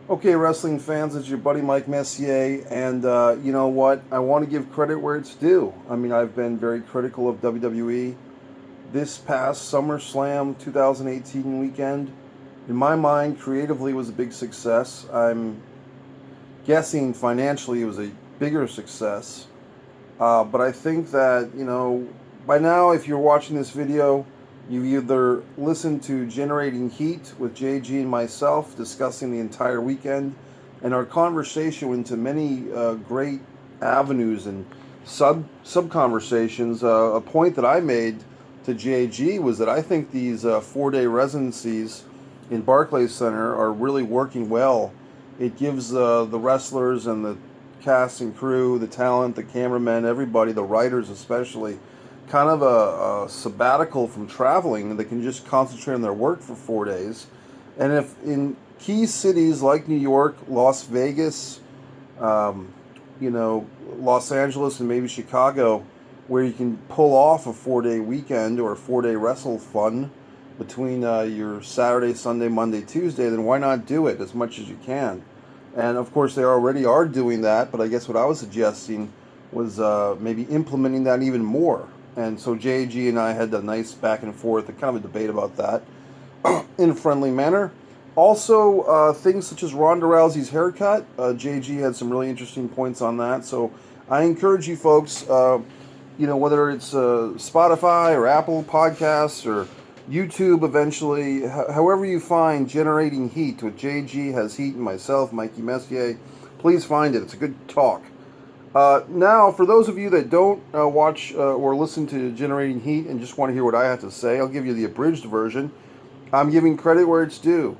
Okay, wrestling fans, it's your buddy Mike Messier, and you know what? I want to give credit where it's due. I mean, I've been very critical of WWE. This past SummerSlam 2018 weekend, in my mind, creatively was a big success. I'm guessing financially it was a bigger success. But I think that, by now, if you're watching this video, you've either listened to Generating Heat with JG and myself discussing the entire weekend, and our conversation went into many great avenues and sub conversations. A point that I made to JG was that I think these 4 day residencies in Barclays Center are really working well. It gives the wrestlers and the cast and crew, the talent, the cameramen, everybody, the writers especially, kind of a sabbatical from traveling, and they can just concentrate on their work for 4 days. And if in key cities like New York, Las Vegas, um, Los Angeles, and maybe Chicago, where you can pull off a 4 day weekend or a 4 day wrestle fun between your Saturday, Sunday, Monday, Tuesday, then why not do it as much as you can? And of course, they already are doing that, but I guess what I was suggesting was maybe implementing that even more. And so JG and I had a nice back and forth, a kind of a debate about that in a friendly manner. Also, things such as Ronda Rousey's haircut. JG had some really interesting points on that. So I encourage you folks, whether it's Spotify or Apple Podcasts or YouTube eventually, however you find Generating Heat with JG has Heat and myself, Mikey Messier, please find it. It's a good talk. Now, for those of you that don't watch or listen to Generating Heat and just want to hear what I have to say, I'll give you the abridged version. I'm giving credit where it's due.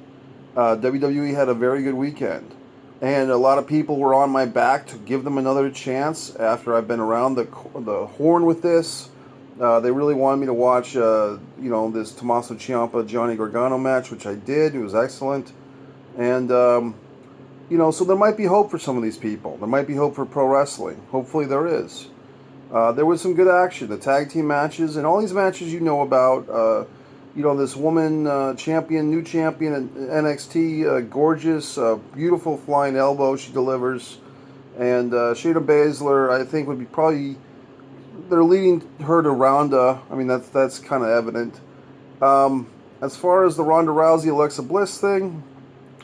WWE had a very good weekend. And a lot of people were on my back to give them another chance after I've been around the horn with this. They really wanted me to watch, this Tommaso Ciampa Johnny Gargano match, which I did. It was excellent. And, so there might be hope for some of these people. There might be hope for pro wrestling. Hopefully there is. There was some good action. The tag team matches and all these matches you know about. This woman champion, new champion at NXT, gorgeous, beautiful flying elbow she delivers. And Shayna Baszler, I think, would be probably... They're leading her to Ronda. I mean, that's kind of evident. As far as the Ronda Rousey Alexa Bliss thing,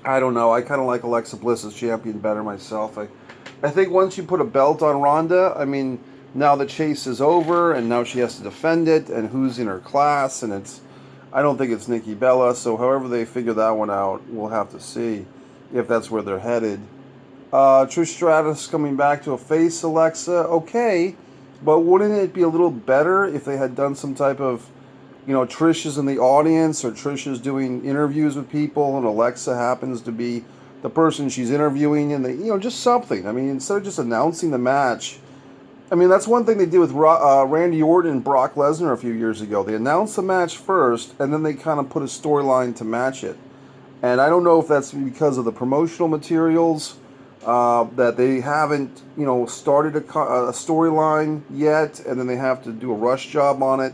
I don't know. I kind of like Alexa Bliss as champion better myself. I think once you put a belt on Ronda, I mean, now the chase is over, and now she has to defend it, and who's in her class, and I don't think it's Nikki Bella, so however they figure that one out, we'll have to see if that's where they're headed. Trish Stratus coming back to a face Alexa, okay, but wouldn't it be a little better if they had done some type of, Trish is in the audience, or Trish is doing interviews with people, and Alexa happens to be the person she's interviewing, and just something. I mean, instead of just announcing the match, I mean, that's one thing they did with Randy Orton and Brock Lesnar a few years ago. They announced the match first, and then they kind of put a storyline to match it. And I don't know if that's because of the promotional materials, that they haven't, started a storyline yet, and then they have to do a rush job on it.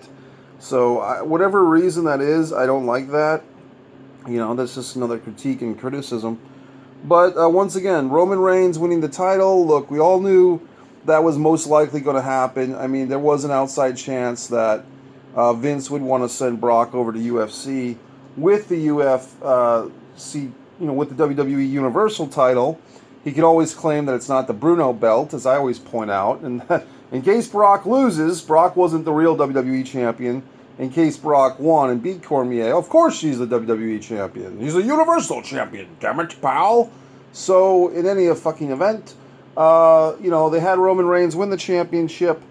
So whatever reason that is, I don't like that. That's just another critique and criticism. But once again, Roman Reigns winning the title. Look, we all knew that was most likely going to happen. I mean, there was an outside chance that Vince would want to send Brock over to UFC with the UFC, with the WWE Universal title. He could always claim that it's not the Bruno belt, as I always point out. And in case Brock loses, Brock wasn't the real WWE champion. In case Brock won and beat Cormier, of course she's the WWE champion. He's a Universal champion, damn it, pal. So, in any fucking event, they had Roman Reigns win the championship.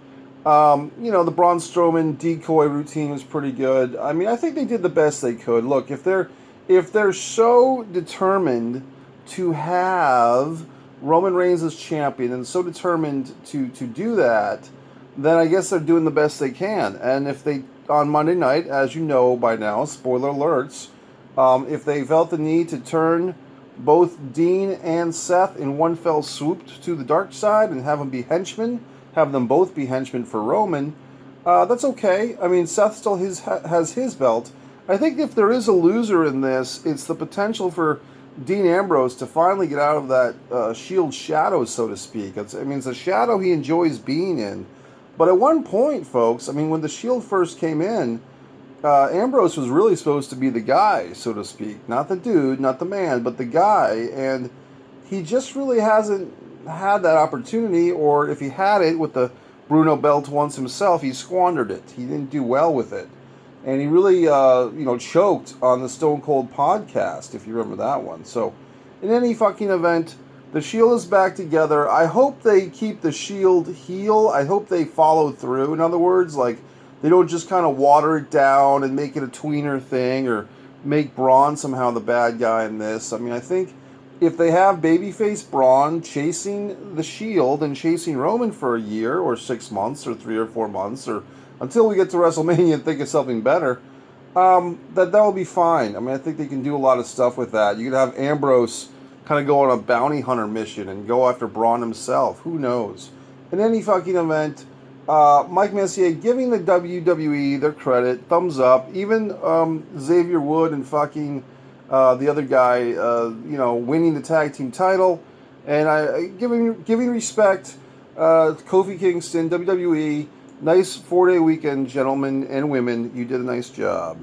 The Braun Strowman decoy routine was pretty good. I mean, I think they did the best they could. Look, if they're so determined to have Roman Reigns as champion and so determined to do that, then I guess they're doing the best they can. And if they, on Monday night, as you know by now, spoiler alerts, if they felt the need to turn both Dean and Seth in one fell swoop to the dark side and have them be henchmen, have them both be henchmen for Roman, that's okay. I mean, Seth still has his belt. I think if there is a loser in this, it's the potential for Dean Ambrose to finally get out of that Shield shadow, so to speak. It's a shadow he enjoys being in. But at one point, folks, I mean, when the Shield first came in, Ambrose was really supposed to be the guy, so to speak. Not the dude, not the man, but the guy. And he just really hasn't had that opportunity, or if he had it with the Bruno belt once himself, he squandered it. He didn't do well with it. And he really, choked on the Stone Cold podcast, if you remember that one. So, in any fucking event, the Shield is back together. I hope they keep the Shield heel. I hope they follow through. In other words, like, they don't just kind of water it down and make it a tweener thing, or make Braun somehow the bad guy in this. I mean, I think if they have babyface Braun chasing the Shield and chasing Roman for a year, or 6 months, or 3 or 4 months, or until we get to WrestleMania and think of something better, that will be fine. I mean, I think they can do a lot of stuff with that. You could have Ambrose kind of go on a bounty hunter mission and go after Braun himself. Who knows? In any fucking event, Mike Messier giving the WWE their credit, thumbs up. Even Xavier Wood and fucking the other guy, winning the tag team title, and giving respect. Kofi Kingston, WWE. Nice 4-day weekend, gentlemen and women. You did a nice job.